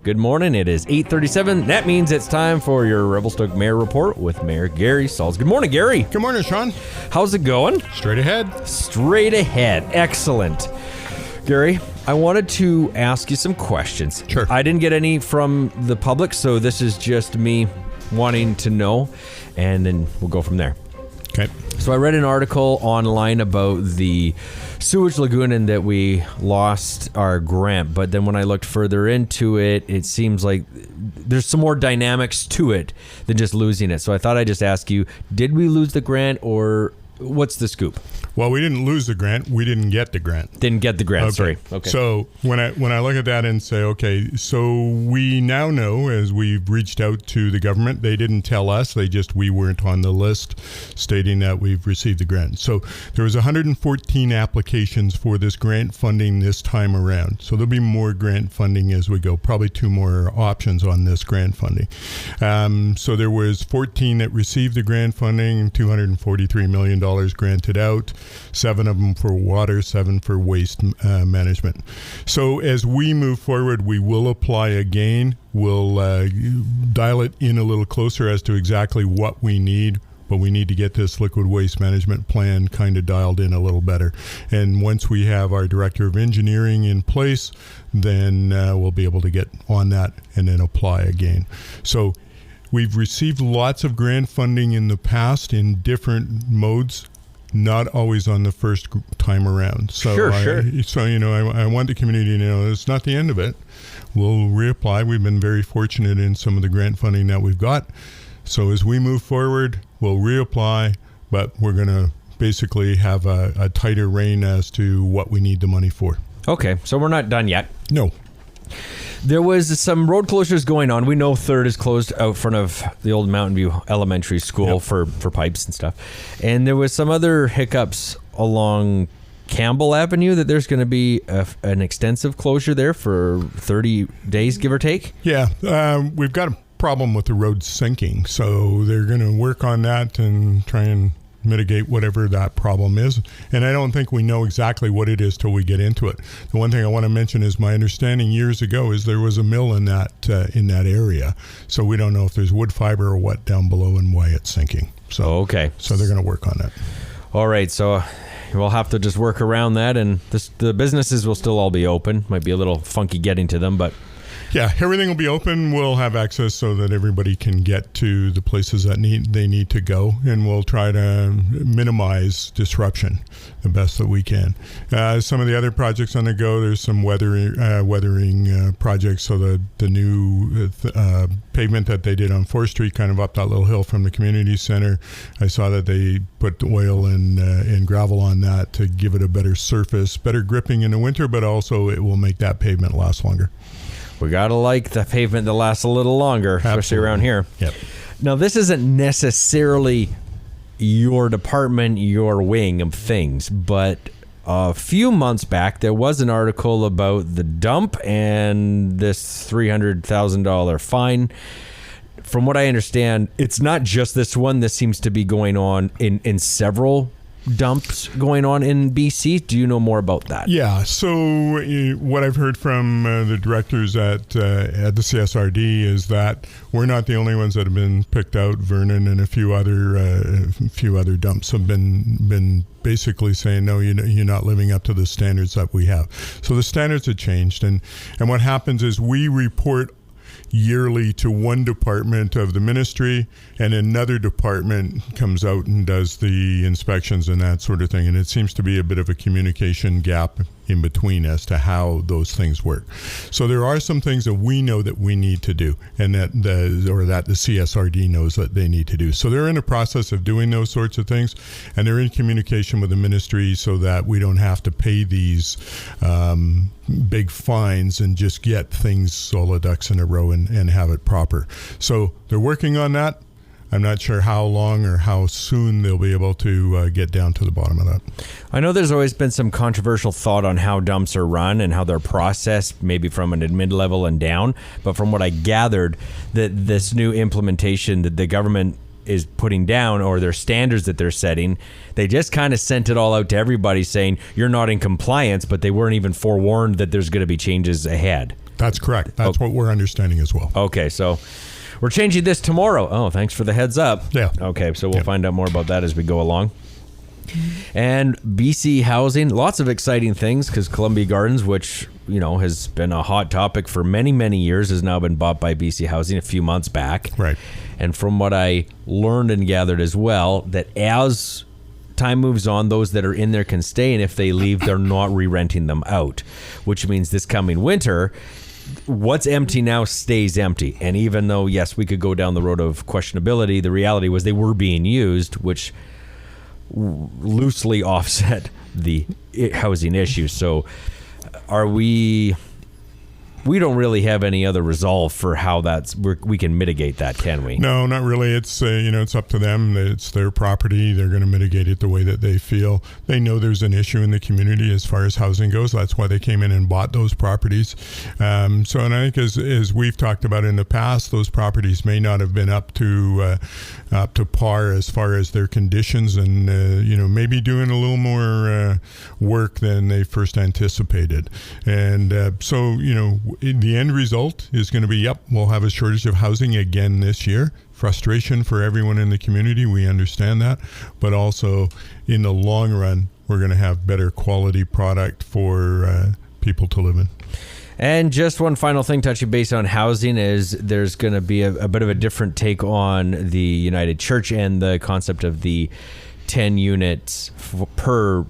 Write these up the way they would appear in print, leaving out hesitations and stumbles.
Good morning. It is 8:37. That means it's time for your Revelstoke Mayor Report with Mayor Gary Sauls. Good morning, Gary. Good morning, Sean. How's it going? Straight ahead. Straight ahead. Excellent. Gary, I wanted to ask you some questions. Sure. I didn't get any from the public, so this is just me wanting to know, and then we'll go from there. Okay. So I read an article online about the sewage lagoon and that we lost our grant. But then when I looked further into it, it seems like there's some more dynamics to it than just losing it. So I thought I'd just ask you, did we lose the grant or what's the scoop? Well, we didn't lose the grant. We didn't get the grant. Didn't get the grant, Okay. sorry. Okay. So when I look at that and say, okay, so we now know, as we've reached out to the government, they didn't tell us. We weren't on the list stating that we've received the grant. So there was 114 applications for this grant funding this time around. So there'll be more grant funding as we go, probably 2 more options on this grant funding. So there was 14 that received the grant funding, $243 million granted out. 7 of them for water, 7 for waste management. So as we move forward, we will apply again. We'll dial it in a little closer as to exactly what we need, but we need to get this liquid waste management plan kind of dialed in a little better. And once we have our director of engineering in place, then we'll be able to get on that and then apply again. So we've received lots of grant funding in the past in different modes, not always on the first time around. So Sure. I want the community to know it's not the end of it. We'll reapply. We've been very fortunate in some of the grant funding that we've got. So as we move forward, we'll reapply, but we're going to basically have a tighter rein as to what we need the money for. Okay, so we're not done yet. No. There was some road closures going on. We know 3rd is closed out front of the old Mountain View Elementary School Yep. for pipes and stuff. And there was some other hiccups along Campbell Avenue that there's going to be an extensive closure there for 30 days, give or take. Yeah, we've got a problem with the road sinking. So they're going to work on that and try and mitigate whatever that problem is. And I don't think we know exactly what it is till we get into it. The one thing I want to mention is my understanding years ago is there was a mill in that area. So we don't know if there's wood fiber or what down below and why it's sinking. So Okay. So they're going to work on that. All right, so we'll have to just work around that, and the businesses will still all be open. Might be a little funky getting to them, but Yeah, everything will be open. We'll have access so that everybody can get to the places that they need to go, and we'll try to minimize disruption the best that we can. Some of the other projects on the go, there's some weathering projects. So the new pavement that they did on 4th Street, kind of up that little hill from the community center, I saw that they put oil and gravel on that to give it a better surface, better gripping in the winter, but also it will make that pavement last longer. we got to like the pavement that lasts a little longer, especially Absolutely. around here. Yep. Now, this isn't necessarily your department, your wing of things, but a few months back, there was an article about the dump and this $300,000 fine. From what I understand, it's not just this one. This seems to be going on in several dumps going on in BC. Do you know more about that? Yeah. So what I've heard from the directors at the CSRD is that we're not the only ones that have been picked out. Vernon and a few other dumps have been basically saying, no, you're not living up to the standards that we have. So the standards have changed, and what happens is we report yearly to one department of the ministry, and another department comes out and does the inspections and that sort of thing. And it seems to be a bit of a communication gap in between as to how those things work. So there are some things that we know that we need to do, and that the CSRD knows that they need to do. So they're in the process of doing those sorts of things, and they're in communication with the ministry so that we don't have to pay these big fines and just get things, all the ducks in a row, and have it proper. So they're working on that. I'm not sure how long or how soon they'll be able to get down to the bottom of that. I know there's always been some controversial thought on how dumps are run and how they're processed, maybe from an admin level and down. But from what I gathered, that this new implementation that the government is putting down, or their standards that they're setting, they just kind of sent it all out to everybody saying you're not in compliance, but they weren't even forewarned that there's going to be changes ahead. That's correct. That's what we're understanding as well. Okay, so we're changing this tomorrow. Oh, thanks for the heads up. Yeah. Okay, so we'll find out more about that as we go along. And BC Housing, lots of exciting things, because Columbia Gardens, which, you know, has been a hot topic for many, many years, has now been bought by BC Housing a few months back. Right. And from what I learned and gathered as well, that as time moves on, those that are in there can stay, and if they leave, they're not re-renting them out, which means this coming winter, what's empty now stays empty. And even though, yes, we could go down the road of questionability, the reality was they were being used, which loosely offset the housing issue. So we don't really have any other resolve for how we can mitigate that, can we? No, not really. It's it's up to them. It's their property. They're going to mitigate it the way that they feel. They know there's an issue in the community as far as housing goes. That's why they came in and bought those properties. And I think as we've talked about in the past, those properties may not have been up to par as far as their conditions, and maybe doing a little more work than they first anticipated. And the end result is going to be, we'll have a shortage of housing again this year. Frustration for everyone in the community. We understand that. But also, in the long run, we're going to have better quality product for people to live in. And just one final thing touching base on housing is there's going to be a bit of a different take on the United Church and the concept of the 10 units per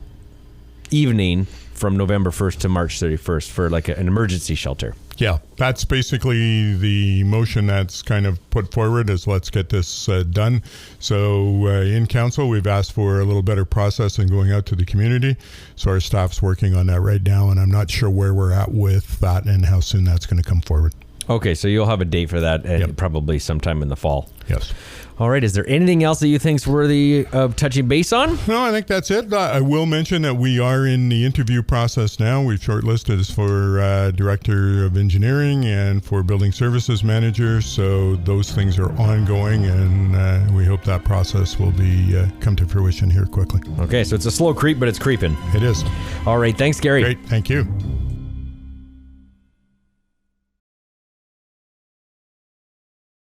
evening from November 1st to March 31st for like an emergency shelter. Yeah, that's basically the motion that's kind of put forward, is let's get this done. So in council, we've asked for a little better process in going out to the community. So our staff's working on that right now, and I'm not sure where we're at with that and how soon that's going to come forward. Okay, so you'll have a date for that, and probably sometime in the fall. Yes. All right. Is there anything else that you think's worthy of touching base on? No, I think that's it. I will mention that we are in the interview process now. We've shortlisted us for Director of Engineering and for Building Services Manager. So those things are ongoing, and we hope that process will be come to fruition here quickly. Okay, so it's a slow creep, but it's creeping. It is. All right. Thanks, Gary. Great. Thank you.